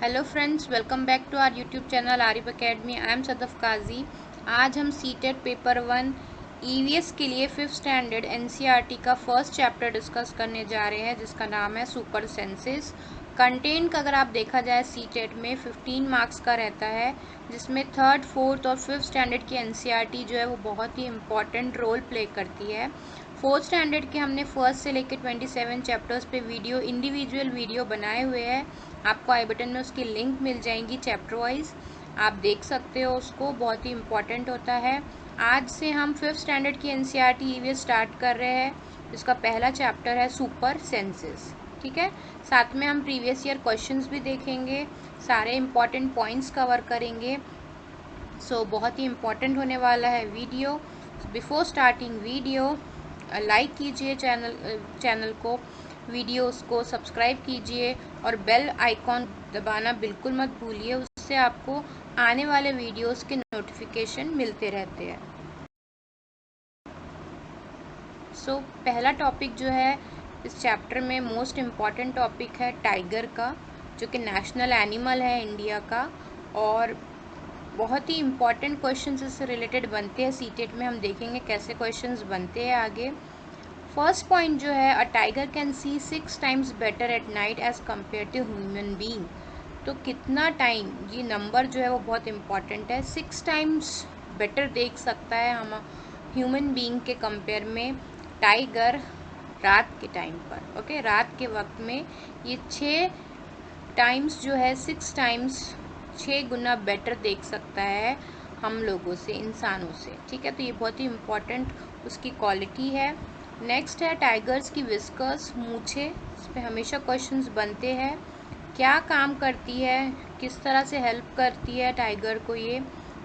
Hello friends, welcome back to our YouTube channel Arif academy. I am Sadaf Kazi. आज हम CTET paper 1 EVS के लिए 5th standard NCERT का first chapter discuss करने जा रहे हैं, जिसका नाम है सुपर सेंसेस। कंटेंट का अगर आप देखा जाए सीटेट में 15 मार्क्स का रहता है, जिसमें 3rd, 4th और 5th स्टैंडर्ड की एनसीईआरटी जो है वो बहुत ही इंपॉर्टेंट रोल प्ले करती है। 4th स्टैंडर्ड के हमने 1st से लेकर 27 चैप्टर्स पे वीडियो इंडिविजुअल वीडियो बनाए हुए हैं। आपको आई बटन में उसकी लिंक मिल जाएंगी चैप्टर वाइज, आप देख सकते हो उसको, बहुत ही इम्पॉर्टेंट होता है। आज से हम 5th स्टैंडर्ड की एनसीईआरटी ईवीएस स्टार्ट कर रहे हैं। इसका पहला चैप्टर है सुपर सेंसेस, ठीक है। साथ में हम प्रीवियस ईयर क्वेश्चंस भी देखेंगे, सारे इम्पॉर्टेंट पॉइंट्स कवर करेंगे। बहुत ही इम्पॉर्टेंट होने वाला है video. Before starting video like कीजिए चैनल को, वीडियोस को सब्सक्राइब कीजिए और बेल आइकॉन दबाना बिल्कुल मत भूलिए, उससे आपको आने वाले वीडियोस के नोटिफिकेशन मिलते रहते हैं। पहला टॉपिक जो है इस चैप्टर में मोस्ट इम्पॉर्टेंट टॉपिक है टाइगर का, जो कि नेशनल एनिमल है इंडिया का। और बहुत ही इम्पॉर्टेंट क्वेश्चंस इससे रिलेटेड बनते हैं सीटेट में, हम देखेंगे कैसे क्वेश्चंस बनते हैं आगे। फर्स्ट पॉइंट जो है, a tiger can see 6 times better at night as compare to human being. तो कितना टाइम, ये नंबर जो है वो बहुत इम्पॉर्टेंट है। 6 times बेटर देख सकता है हम ह्यूमन बीइंग के कंपेयर में टाइगर रात के टाइम पर। ओके, रात के वक्त में ये 6 times जो है 6 times 6 गुना बेटर देख सकता है हम लोगों से, इंसानों से, ठीक है। तो ये बहुत ही इम्पॉर्टेंट उसकी क्वालिटी है। नेक्स्ट है टाइगर्स की विस्कर्स, मूछे। इस पर हमेशा क्वेश्चंस बनते हैं, क्या काम करती है, किस तरह से हेल्प करती है टाइगर को ये।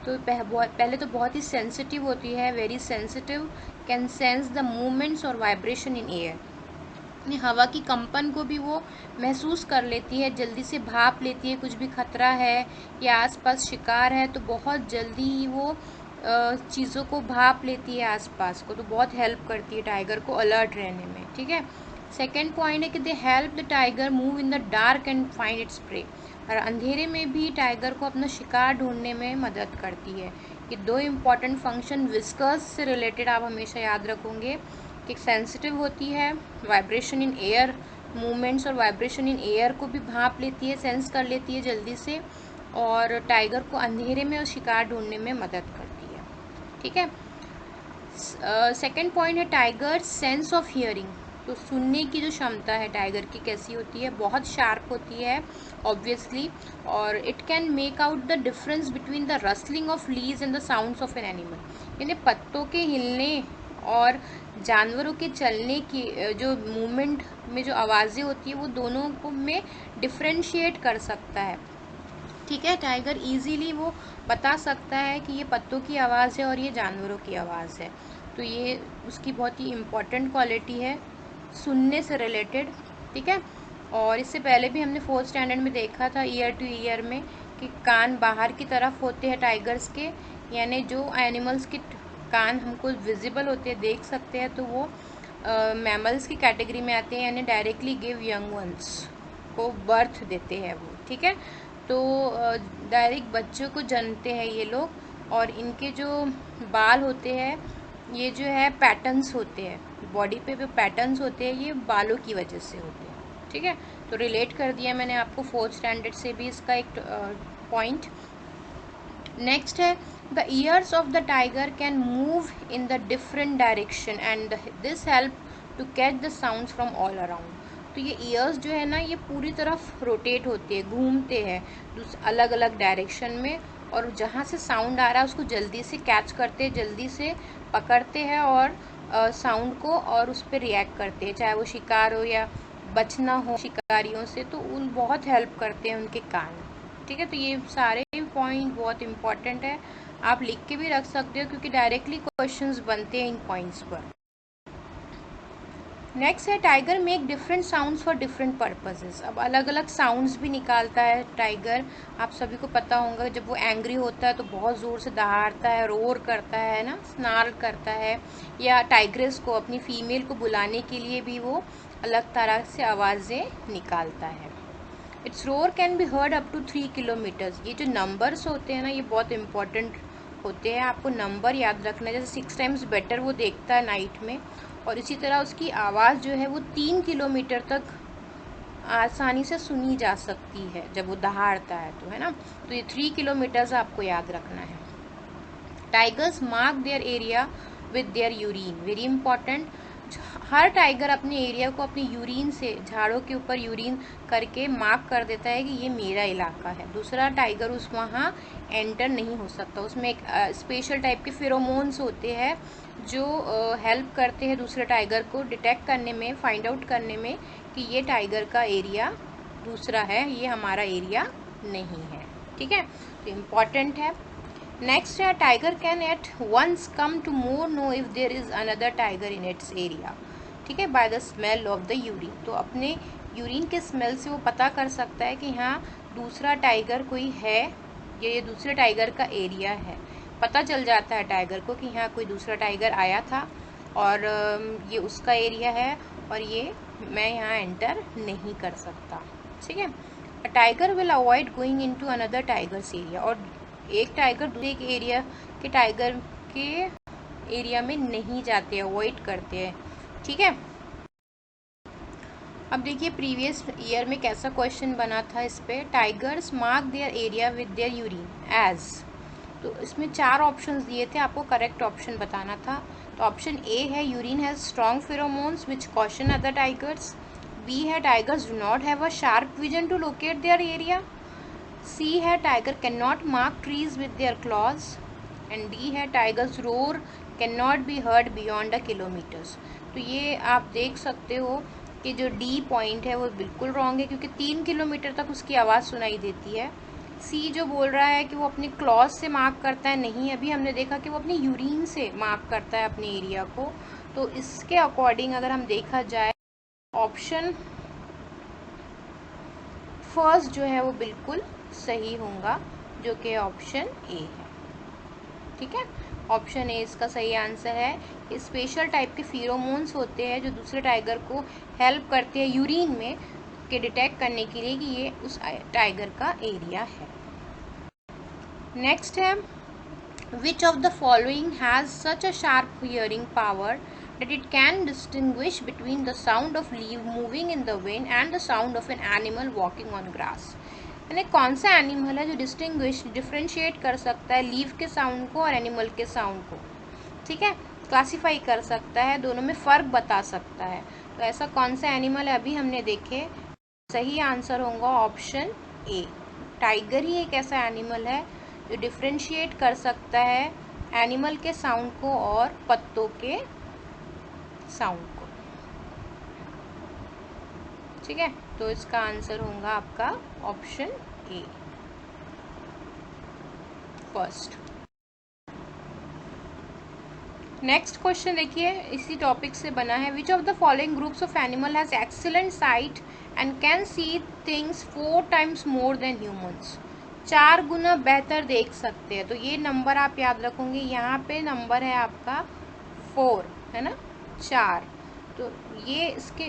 तो पहले तो बहुत ही सेंसिटिव होती है, very sensitive, can sense the movements और वाइब्रेशन इन एयर। हवा की कंपन को भी वो महसूस कर लेती है, जल्दी से भाप लेती है, कुछ भी खतरा है या आसपास शिकार है तो बहुत जल्दी ही वो चीज़ों को भाप लेती है आसपास को, तो बहुत हेल्प करती है टाइगर को अलर्ट रहने में, ठीक है। सेकेंड पॉइंट है कि they help the tiger move in the dark and find its prey. और अंधेरे में भी टाइगर को अपना शिकार ढूंढने में मदद करती है। ये दो इम्पॉर्टेंट फंक्शन विस्कर्स से रिलेटेड आप हमेशा याद रखोगे कि सेंसिटिव होती है, वाइब्रेशन इन एयर, मूवमेंट्स और वाइब्रेशन इन एयर को भी भाप लेती है, सेंस कर लेती है जल्दी से, और टाइगर को अंधेरे में और शिकार ढूंढने में मदद करती है, ठीक है। सेकेंड पॉइंट है टाइगर सेंस ऑफ हियरिंग। तो सुनने की जो क्षमता है टाइगर की कैसी होती है, बहुत शार्प होती है ऑब्वियसली, और it can make out the difference between the rustling of leaves and the sounds of an animal. यानी पत्तों के हिलने और जानवरों के चलने की जो मूवमेंट में जो आवाज़ें होती है वो दोनों को में डिफ्रेंशिएट कर सकता है, ठीक है। टाइगर इजीली वो बता सकता है कि ये पत्तों की आवाज़ है और ये जानवरों की आवाज़ है। तो ये उसकी बहुत ही इम्पॉर्टेंट क्वालिटी है सुनने से रिलेटेड, ठीक है। और इससे पहले भी हमने 4th स्टैंडर्ड में देखा था ईयर टू ईयर में कि कान बाहर की तरफ होते हैं टाइगर्स के, यानी जो एनिमल्स के कान हमको विजिबल होते हैं, देख सकते हैं, तो वो मैमल्स की कैटेगरी में आते हैं, यानी डायरेक्टली गिव यंग वंस को बर्थ देते हैं वो, ठीक है। तो डायरेक्ट बच्चों को जन्मते हैं ये लोग, और इनके जो बाल होते हैं ये जो है पैटर्न्स होते हैं, बॉडी पे जो पैटर्न्स होते हैं ये बालों की वजह से होते हैं, ठीक है। तो रिलेट कर दिया मैंने आपको 4th स्टैंडर्ड से भी इसका एक पॉइंट। नेक्स्ट है the ears of the tiger can move in the different direction and this help to catch the sounds from all around. तो ये ईयर्स जो है ना, ये पूरी तरफ रोटेट होते हैं, घूमते हैं अलग अलग डायरेक्शन में, और जहाँ से साउंड आ रहा है उसको जल्दी से कैच करते हैं, जल्दी से पकड़ते हैं और साउंड को, और उस पर रिएक्ट करते हैं, चाहे वो शिकार हो या बचना हो शिकारियों से, तो उन बहुत हेल्प करते हैं उनके कान, ठीक है। तो ये सारे पॉइंट बहुत इंपॉर्टेंट है, आप लिख के भी रख सकते हो क्योंकि डायरेक्टली क्वेश्चंस बनते हैं इन पॉइंट्स पर। नेक्स्ट है tiger make different sounds for different purposes. अब अलग अलग साउंड्स भी निकालता है टाइगर, आप सभी को पता होगा जब वो एंग्री होता है तो बहुत ज़ोर से दहाड़ता है, रोर करता है ना, स्नार्ल करता है, या टाइग्रेस को, अपनी फीमेल को बुलाने के लिए भी वो अलग तरह से आवाज़ें निकालता है। Its roar can be heard up to 3 kilometres. ये जो नंबर्स होते हैं ना, ये बहुत इंपॉर्टेंट होते हैं, आपको नंबर याद रखना है। जैसे 6 टाइम्स बेटर वो देखता है नाइट में, और इसी तरह उसकी आवाज़ जो है वो 3 किलोमीटर तक आसानी से सुनी जा सकती है जब वो दहाड़ता है, तो है ना। तो ये 3 किलोमीटर्स आपको याद रखना है। Tigers mark their area with their urine, very important. Her tiger अपने एरिया को अपने यूरिन से, झाड़ों के ऊपर यूरिन करके मार्क कर देता है कि ये मेरा इलाका है। दूसरा टाइगर उस वहाँ एंटर नहीं हो सकता। उसमें एक स्पेशल टाइप के फेरोमोन्स होते हैं जो हेल्प करते हैं दूसरे टाइगर को डिटेक्ट करने में, फाइंड आउट करने में कि ये टाइगर का एरिया दूसरा है, ये हमारा एरिया नहीं है। ठीक है, तो इम्पॉर्टेंट है। नेक्स्ट है tiger can at once come to more know if there is another tiger in its area. ठीक है, by the smell of the urine. तो अपने यूरिन के स्मेल से वो पता कर सकता है कि हाँ दूसरा टाइगर कोई है, ये दूसरे टाइगर का एरिया है। पता चल जाता है टाइगर को कि हाँ कोई दूसरा टाइगर आया था और ये उसका एरिया है और ये मैं यहाँ एंटर नहीं कर सकता। ठीक है, a tiger will avoid going into another tigers area. और एक टाइगर दूसरे के एरिया के टाइगर के एरिया में नहीं जाते, अवॉइड करते हैं। ठीक है, अब देखिए प्रीवियस ईयर में कैसा क्वेश्चन बना था इस पे। Tigers mark their area with their urine edge. तो इसमें 4 ऑप्शंस दिए थे, आपको करेक्ट ऑप्शन बताना था। तो ऑप्शन ए है urine has strong pheromones which caution other tigers. B है tigers do not have a sharp vision to locate their area. C है tiger can not mark trees with their claws. And D है tigers roar can not be heard beyond a kilometers. तो ये आप देख सकते हो कि जो डी पॉइंट है वो बिल्कुल रॉन्ग है, क्योंकि 3 किलोमीटर तक उसकी आवाज़ सुनाई देती है। सी जो बोल रहा है कि वो अपने क्लॉज से मार्क करता है, नहीं, अभी हमने देखा कि वो अपनी यूरिन से मार्क करता है अपने एरिया को। तो इसके अकॉर्डिंग अगर हम देखा जाए, ऑप्शन फर्स्ट जो है वो बिल्कुल सही होगा, जो कि ऑप्शन ए है। ठीक है, ऑप्शन ए इसका सही आंसर है। ये स्पेशल टाइप के फेरोमोन्स होते हैं जो दूसरे टाइगर को हेल्प करते हैं यूरिन में के डिटेक्ट करने के लिए कि ये उस टाइगर का एरिया है। नेक्स्ट है which of the following has such a sharp hearing power that it can distinguish between the sound of leaf moving in the wind and the sound of an animal walking on grass। यानी कौन सा animal है जो differentiate कर सकता है leaf के sound को और एनिमल के साउंड को। ठीक है, क्लासीफाई कर सकता है, दोनों में फ़र्क बता सकता है। तो ऐसा कौन सा एनिमल है, अभी हमने देखे। सही आंसर होगा ऑप्शन ए। टाइगर ही एक ऐसा एनिमल है जो डिफ्रेंशिएट कर सकता है एनिमल के साउंड को और पत्तों के साउंड को। ठीक है, तो इसका आंसर होगा आपका option A, first. Next question देखिए, इसी टॉपिक से बना है। Which of the following groups of animal has excellent site and can see things 4 times more than humans. 4 गुना बेहतर देख सकते हैं। तो ये नंबर आप याद रखोगे, यहाँ पे नंबर है आपका 4, है ना, 4। तो ये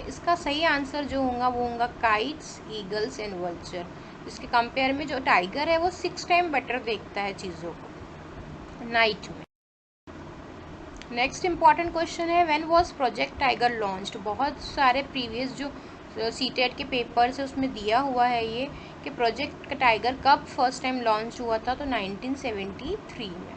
इसका सही आंसर जो होगा वो होगा काइट्स, ईगल्स एंड वल्चर। इसके कंपेयर में जो टाइगर है वो 6 टाइम बेटर देखता है चीज़ों को नाइट में। नेक्स्ट इंपॉर्टेंट क्वेश्चन है when was project tiger launched. बहुत सारे प्रीवियस जो सीटेट के पेपर्स है उसमें दिया हुआ है ये कि प्रोजेक्ट टाइगर कब फर्स्ट टाइम लॉन्च हुआ था। तो 1973 में।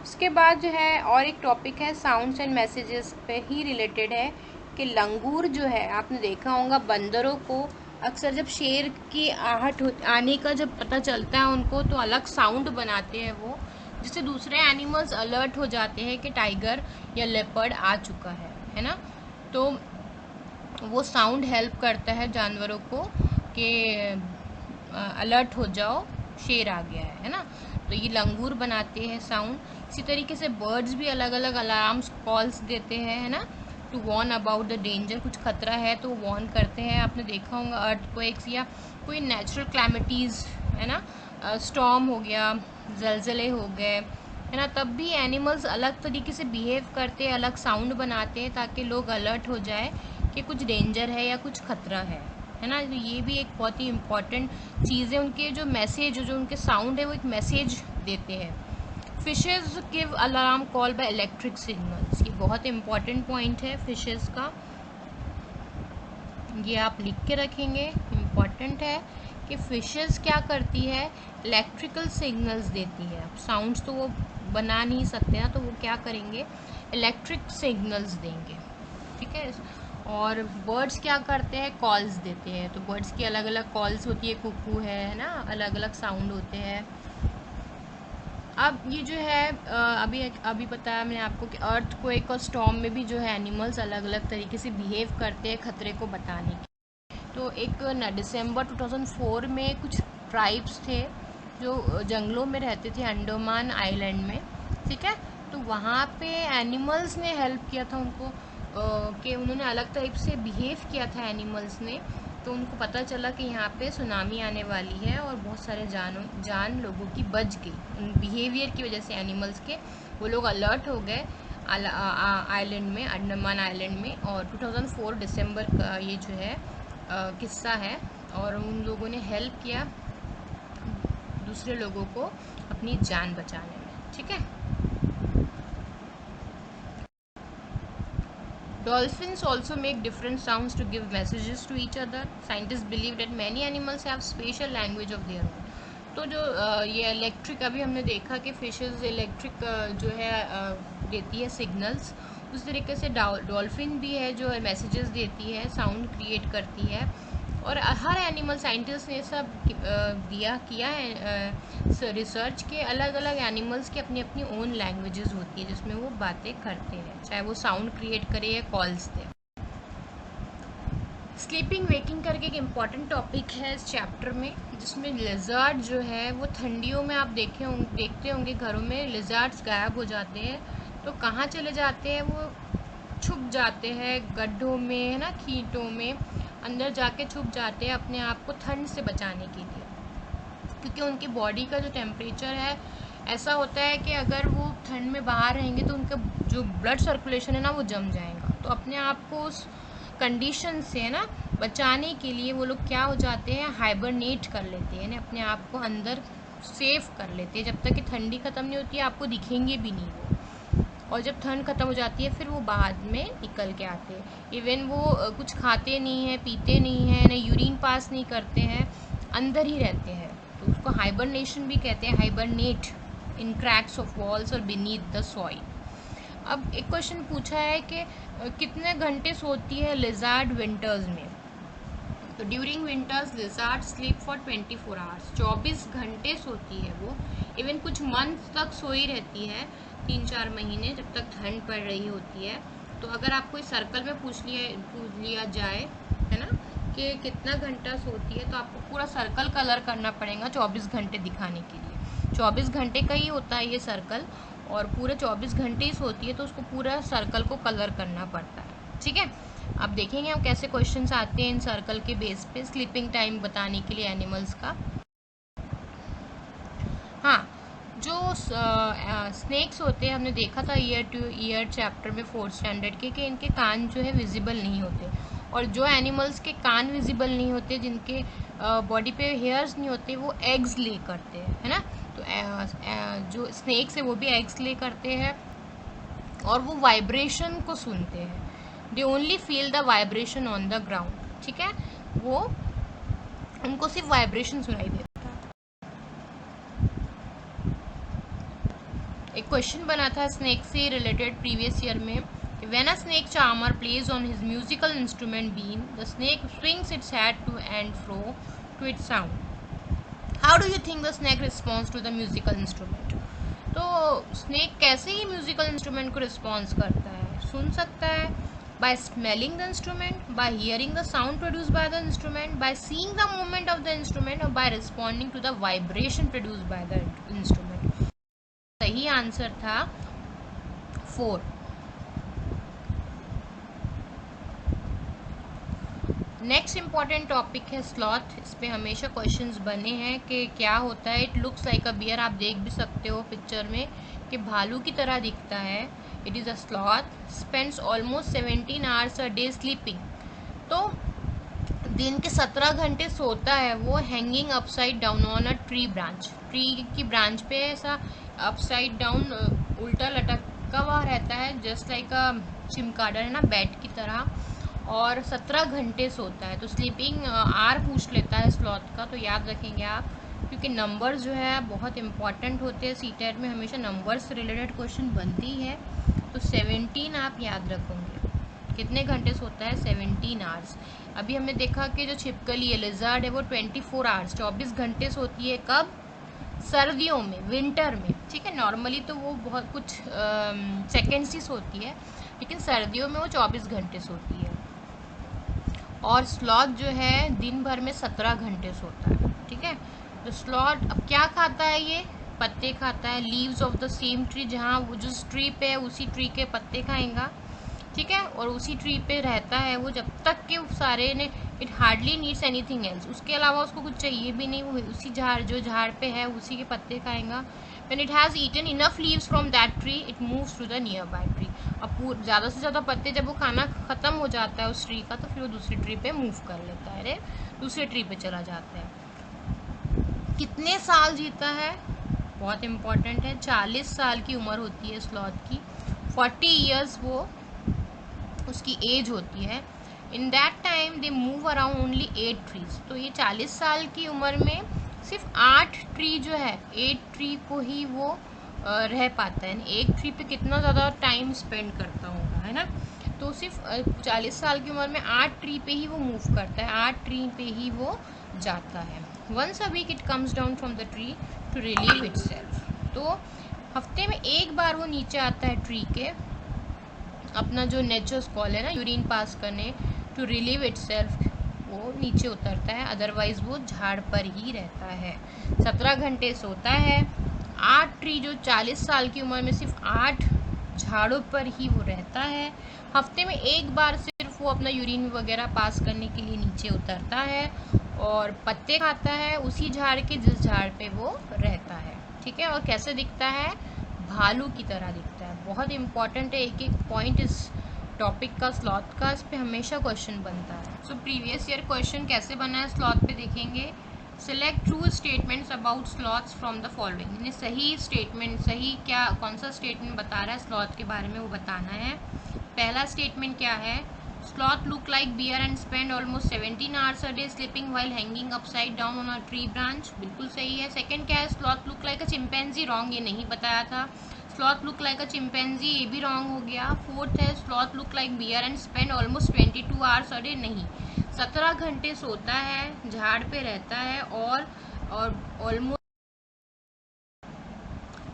उसके बाद जो है और एक टॉपिक है साउंड्स एंड मैसेजेस पे ही रिलेटेड है कि लंगूर जो है, आपने देखा होगा बंदरों को अक्सर जब शेर की आहट आने का जब पता चलता है उनको, तो अलग साउंड बनाते हैं वो, जिससे दूसरे एनिमल्स अलर्ट हो जाते हैं कि टाइगर या लेपर्ड आ चुका है ना। तो वो साउंड हेल्प करता है जानवरों को कि अलर्ट हो जाओ, शेर आ गया है ना। तो ये लंगूर बनाते हैं साउंड। इसी तरीके से बर्ड्स भी अलग अलग अलार्म्स कॉल्स देते हैं, है ना, to warn about the danger. कुछ खतरा है तो वॉर्न करते हैं। आपने देखा होगा अर्थक्वेक्स या कोई नेचुरल क्लैमिटीज़, है ना, स्टॉर्म हो गया, जलजले हो गए, है ना, तब भी एनिमल्स अलग तरीके से बिहेव करते हैं, अलग साउंड बनाते हैं ताकि लोग अलर्ट हो जाए कि कुछ डेंजर है या कुछ खतरा है ना। तो ये भी एक बहुत ही इम्पॉर्टेंट चीज़ है। उनके जो मैसेज, जो उनके साउंड है वो एक मैसेज देते हैं। Fishes give alarm call by electric signals, ये बहुत इम्पॉर्टेंट पॉइंट है फिशेज़ का, ये आप लिख के रखेंगे, इम्पॉर्टेंट है कि फिशेस क्या करती है, इलेक्ट्रिकल सिग्नल्स देती है। साउंड्स तो वो बना नहीं सकते ना, तो वो क्या करेंगे, इलेक्ट्रिक सिग्नल्स देंगे, ठीक है। और बर्ड्स क्या करते हैं, कॉल्स देते हैं। तो बर्ड्स की अलग अलग कॉल्स होती है, कुकू है ना, अलग अलग साउंड होते हैं। अब ये जो है अभी बताया मैंने आपको कि अर्थ को एक और स्टॉर्म में भी जो है एनिमल्स अलग अलग तरीके से बिहेव करते हैं खतरे को बताने के। तो एक दिसंबर 2004 में कुछ ट्राइब्स थे जो जंगलों में रहते थे अंडमान आइलैंड में, ठीक है। तो वहाँ पे एनिमल्स ने हेल्प किया था उनको, कि उन्होंने अलग टाइप से बिहेव किया था एनिमल्स ने। तो उनको पता चला कि यहाँ पे सुनामी आने वाली है और बहुत सारे जान लोगों की बच गई उन बिहेवियर की वजह से एनिमल्स के। वो लोग अलर्ट हो गए आइलैंड में, अंडमान आइलैंड में। और 2004 दिसंबर का ये जो है किस्सा है। और उन लोगों ने हेल्प किया दूसरे लोगों को अपनी जान बचाने में, ठीक है। Dolphins also make different sounds to give messages to each other. Scientists believe that many animals have special language of their own. तो जो ये इलेक्ट्रिक, अभी हमने देखा कि फिशेस इलेक्ट्रिक जो है देती है सिग्नल्स, उस तरीके से डॉल्फिन भी है जो मैसेजेस देती है, साउंड क्रिएट करती है। और हर एनिमल साइंटिस्ट ने सब किया है रिसर्च के, अलग अलग एनिमल्स की अपनी अपनी ओन लैंग्वेजेस होती है जिसमें वो बातें करते हैं, चाहे वो साउंड क्रिएट करे या कॉल्स दे। स्लीपिंग वेकिंग करके एक इम्पॉर्टेंट टॉपिक है इस चैप्टर में, जिसमें लिज़ार्ड जो है वो ठंडियों में आप देखते होंगे घरों में लिज़ार्ड्स गायब हो जाते हैं। तो कहाँ चले जाते हैं, वो छुप जाते हैं गड्ढों में, है ना, खींटों में अंदर जाके छुप जाते हैं अपने आप को ठंड से बचाने के लिए। क्योंकि उनकी बॉडी का जो टेम्परेचर है ऐसा होता है कि अगर वो ठंड में बाहर रहेंगे तो उनका जो ब्लड सर्कुलेशन है ना वो जम जाएगा। तो अपने आप को उस कंडीशन से, है ना, बचाने के लिए वो लोग क्या हो जाते हैं, हाइबरनेट कर लेते हैं, अपने आप को अंदर सेफ कर लेते हैं। जब तक कि ठंडी ख़त्म नहीं होती है आपको दिखेंगे भी नहीं वो, और जब ठंड ख़त्म हो जाती है फिर वो बाद में निकल के आते हैं। इवन वो कुछ खाते नहीं हैं, पीते नहीं हैं, ना यूरिन पास नहीं करते हैं, अंदर ही रहते हैं। तो उसको हाइबरनेशन भी कहते हैं, hibernate in cracks of walls और बीनीथ द सॉइल। अब एक क्वेश्चन पूछा है कि कितने घंटे सोती है लिज़ार्ड विंटर्स में। तो during winters lizard sleep for 24 hours, 24 घंटे सोती है वो। इवन कुछ मंथ तक सोई रहती है, 3-4 महीने, जब तक ठंड पड़ रही होती है। तो अगर आपको इस सर्कल में पूछ लिया जाए, है ना, कि कितना घंटा सोती है, तो आपको पूरा सर्कल कलर करना पड़ेगा 24 घंटे दिखाने के लिए। 24 घंटे का ही होता है ये सर्कल, और पूरे 24 घंटे ही सोती है, तो उसको पूरा सर्कल को कलर करना पड़ता है, ठीक है। अब देखेंगे हम कैसे क्वेश्चंस आते हैं इन सर्कल के बेस पे स्लीपिंग टाइम बताने के लिए एनिमल्स का। हाँ, जो स्नेक्स होते हैं, हमने देखा था ईयर टू ईयर चैप्टर में 4th स्टैंडर्ड के, कि इनके कान जो है विजिबल नहीं होते। और जो एनिमल्स के कान विजिबल नहीं होते, जिनके बॉडी पे हेयर्स नहीं होते, वो एग्स ले करते हैं, है ना। तो जो स्नेक्स है वो भी एग्स ले करते हैं, और वो वाइब्रेशन को सुनते हैं। They only feel the vibration on the ground, ठीक है, वो उनको सिर्फ वाइब्रेशन सुनाई देता है। एक क्वेश्चन बना था स्नेक से रिलेटेड प्रीवियस ईयर में, when a snake charmer plays on his musical instrument been, the snake swings its head to and fro to its sound. How do you think the snake response to the musical instrument. तो snake कैसे ही musical instrument को response करता है, सुन सकता है, by smelling the instrument, by hearing the sound produced by the instrument, by seeing the movement of the instrument, or by responding to the vibration produced by the instrument। सही answer था 4। Next important topic है sloth. इस पे हमेशा questions बने हैं कि क्या होता है। It looks like a bear, आप देख भी सकते हो पिक्चर में कि भालू की तरह दिखता है। It is a sloth, spends almost 17 hours a day sleeping. तो दिन के 17 घंटे सोता है वो hanging upside down on a tree branch, tree की ब्रांच पे ऐसा अपसाइड डाउन उल्टा लटका हुआ रहता है, जस्ट लाइक अ चिमकाडर है ना, बैट की तरह, और 17 घंटे सोता है। तो स्लीपिंग आर पूछ लेता है स्लॉथ का, तो याद रखेंगे आप, क्योंकि नंबर जो है बहुत इंपॉर्टेंट होते हैं। सीटेट में हमेशा नंबर से रिलेटेड क्वेश्चन बनती है, तो 17 आप याद रखोगे। कितने घंटे सोता है? 17 आवर्स। अभी हमने देखा कि जो छिपकली है, लिजर्ड है, वो 24 आवर्स 24 घंटे सोती है। कब? सर्दियों में, विंटर में, ठीक है। नॉर्मली तो वो बहुत कुछ सेकेंड्स ही सोती है, लेकिन सर्दियों में वो 24 घंटे सोती है। और स्लॉथ जो है दिन भर में 17 घंटे सोता है, ठीक है। तो स्लॉथ अब क्या खाता है? ये पत्ते खाता है, leaves of the same tree, जहाँ वो जिस ट्री पे है उसी ट्री के पत्ते खाएगा, ठीक है। और उसी ट्री पे रहता है वो जब तक कि सारे ने, it hardly needs anything else, उसके अलावा उसको कुछ चाहिए भी नहीं, वो उसी झाड़, जो झाड़ पे है उसी के पत्ते खाएगा। When it has eaten enough leaves from that tree it moves to the nearby tree. अब ज़्यादा से ज़्यादा पत्ते जब वो खाना ख़त्म हो जाता है उस ट्री का, तो फिर वो दूसरी ट्री पे मूव कर लेता है, अरे दूसरे ट्री पे चला जाता है। कितने साल जीता है? बहुत इंपॉर्टेंट है। 40 साल की उम्र होती है स्लॉथ की, 40 ईयर्स वो उसकी एज होती है। In that time they move around only 8 trees. तो ये 40 साल की उम्र में सिर्फ 8 ट्री जो है, 8 ट्री को ही वो रह पाता है। एक ट्री पे कितना ज़्यादा टाइम स्पेंड करता होगा, है ना। तो सिर्फ 40 साल की उम्र में 8 ट्री पे ही वो मूव करता है, 8 ट्री पे ही वो जाता है। Once a week it comes down from the tree to relieve itself. तो हफ्ते में एक बार वो नीचे आता है ट्री के, अपना जो नेचर्स कॉल है ना, यूरिन पास करने, टू रिलीव इटसेल्फ, वो नीचे उतरता है, अदरवाइज वो झाड़ पर ही रहता है। 17 घंटे सोता है। 8 ट्री, जो 40 साल की उम्र में सिर्फ 8 झाड़ों पर ही वो रहता है। हफ्ते में एक बार सिर्फ वो अपना यूरिन वगैरह पास करने के लिए नीचे उतरता है और पत्ते खाता है उसी झाड़ के जिस झाड़ पे वो रहता है, ठीक है। और कैसे दिखता है? भालू की तरह दिखता है। बहुत इंपॉर्टेंट है एक एक पॉइंट इस टॉपिक का, स्लॉथ का, इस पे हमेशा क्वेश्चन बनता है। सो प्रीवियस ईयर क्वेश्चन कैसे बना है स्लॉथ पे देखेंगे। Select true statements about sloths from the following. यानी सही स्टेटमेंट, सही क्या, कौन सा स्टेटमेंट बता रहा है स्लॉथ के बारे में, वो बताना है। पहला स्टेटमेंट क्या है? Sloth look like bear and spend almost 17 hours a day sleeping while hanging upside down on a tree branch। बिल्कुल सही है। सेकंड क्या है? Sloth look like a chimpanzee, wrong, ये नहीं बताया था। Sloth look like a chimpanzee, ये भी रॉन्ग हो गया। फोर्थ है Sloth look like bear and spend almost 22 hours a day, नहीं। 17 घंटे सोता है, झाड़ पे रहता है और ऑलमोस्ट।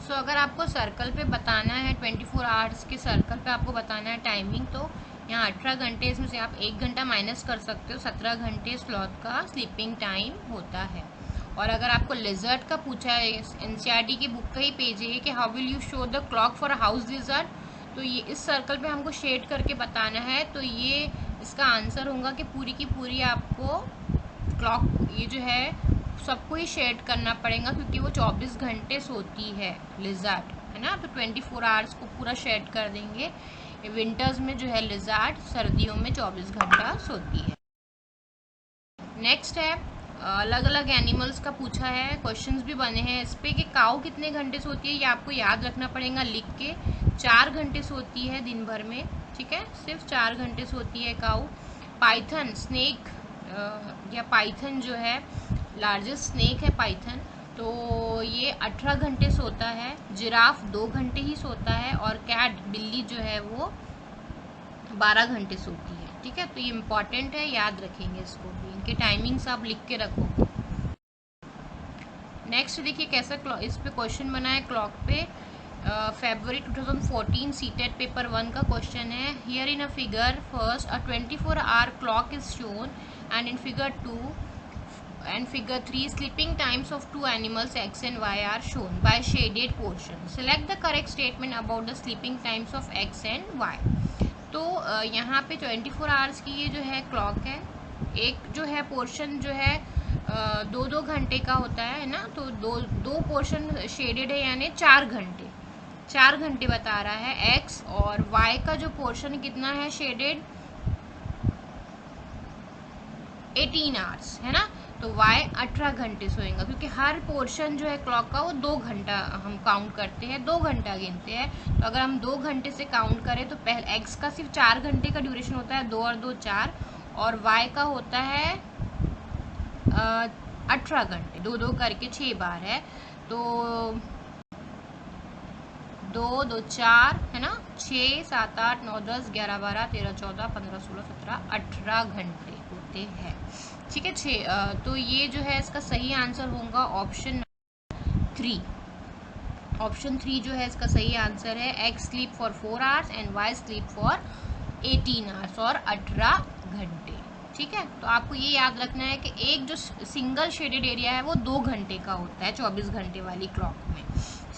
सो अगर आपको सर्कल पे बताना है 24 आवर्स के सर्कल पे आपको बताना है टाइमिंग, तो यहाँ 18 घंटे, इसमें से आप 1 घंटा माइनस कर सकते हो। 17 घंटे स्लॉथ का स्लीपिंग टाइम होता है। और अगर आपको लिजर्ड का पूछा है, एनसीईआरटी की बुक का ही पेज है कि how will you show the clock for house lizard, तो ये इस सर्कल पे हमको शेड करके बताना है। तो ये इसका आंसर होगा कि पूरी की पूरी आपको क्लॉक, ये जो है सबको ही शेड करना पड़ेगा, क्योंकि वो 24 घंटे सोती है लिजर्ड, है ना। तो 24 आवर्स को पूरा शेड कर देंगे। विंटर्स में जो है लिजर्ड, सर्दियों में 24 घंटा सोती है। नेक्स्ट है अलग अलग एनिमल्स का पूछा है, क्वेश्चंस भी बने हैं इस पे कि काऊ कितने घंटे सोती है, ये आपको याद रखना पड़ेगा लिख के। 4 घंटे सोती है दिन भर में, ठीक है, सिर्फ 4 घंटे सोती है काऊ। पाइथन, स्नेक या पाइथन जो है लार्जेस्ट स्नेक है पाइथन, तो ये 18 घंटे सोता है। जिराफ 2 घंटे ही सोता है और कैट, बिल्ली जो है वो 12 घंटे सोती है, ठीक है। तो ये इम्पॉर्टेंट है, याद रखेंगे इसको भी, इनके टाइमिंग्स आप लिख के रखोगे। नेक्स्ट देखिए कैसा इस पे क्वेश्चन बना है क्लॉक पे। February 2014 सीटेट पेपर 1 का क्वेश्चन है। Here in a figure first a 24 hour clock is shown and in figure 2 and figure 3 sleeping times of two animals x and y are shown by shaded portion. Select the correct statement about the sleeping times of x and y. तो यहाँ पे 24 hours की ये जो है clock है, एक जो है पोर्शन जो है 2-2 घंटे का होता है ना, तो दो पोर्शन शेडेड है, यानी 4 घंटे बता रहा है x, और y का जो पोर्शन कितना है शेडेड, 18 आवर्स, है ना। तो वाई 18 घंटे सोएगा, क्योंकि हर पोर्शन जो है क्लॉक का वो 2 घंटा हम काउंट करते हैं, 2 घंटा गिनते हैं। तो अगर हम 2 घंटे से काउंट करें तो पहले एक्स का सिर्फ 4 घंटे का ड्यूरेशन होता है, 2 और 2 4, और वाई का होता है 18 घंटे, 2 2 करके 6 बार है, तो 2 2 4, है ना, 6 7 8 9 10 11 12 13 14 15 16 17 18 घंटे होते हैं, ठीक है। 6 तो ये जो है इसका सही आंसर होगा ऑप्शन 3। ऑप्शन 3 जो है इसका सही आंसर है। X sleep for 4 hours and Y sleep for 18 hours और 18 घंटे, ठीक है। तो आपको ये याद रखना है कि एक जो सिंगल शेडेड एरिया है वो 2 घंटे का होता है 24 घंटे वाली क्लॉक में,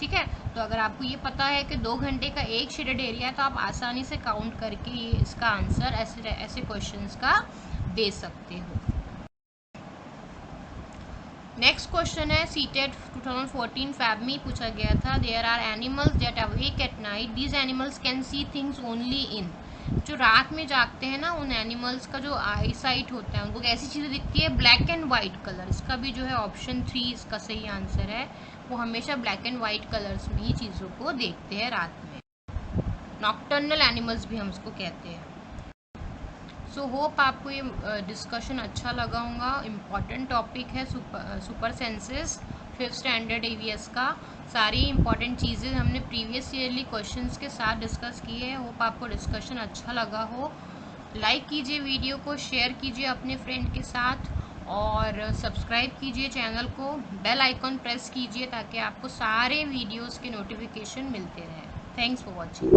ठीक है। तो अगर आपको ये पता है कि 2 घंटे का एक शेडेड एरिया है तो आप आसानी से काउंट करके ये इसका आंसर ऐसे क्वेश्चंस का दे सकते हो। नेक्स्ट क्वेश्चन है सीटेट 2014 फैब में पूछा गया था। There are animals that awake at night, these animals can see things only in. जो रात में जागते हैं ना, उन एनिमल्स का जो आई साइट होता है, उनको ऐसी चीज़ें दिखती है ब्लैक एंड वाइट कलर। इसका भी जो है ऑप्शन 3 इसका सही आंसर है। वो हमेशा ब्लैक एंड वाइट कलर्स में ही चीज़ों को देखते हैं रात में। नॉक्टर्नल एनिमल्स भी हम उसको कहते हैं। सो होप आपको ये डिस्कशन अच्छा लगा होगा। इम्पॉर्टेंट टॉपिक है super senses 5th standard AVS का। सारी इम्पॉर्टेंट चीज़ें हमने प्रीवियस ईयरली क्वेश्चंस के साथ डिस्कस की है। होप आपको डिस्कशन अच्छा लगा हो। लाइक कीजिए वीडियो को, शेयर कीजिए अपने फ्रेंड के साथ, और सब्सक्राइब कीजिए चैनल को, बेल आइकॉन प्रेस कीजिए ताकि आपको सारे वीडियोज़ के नोटिफिकेशन मिलते रहें। Thanks for watching.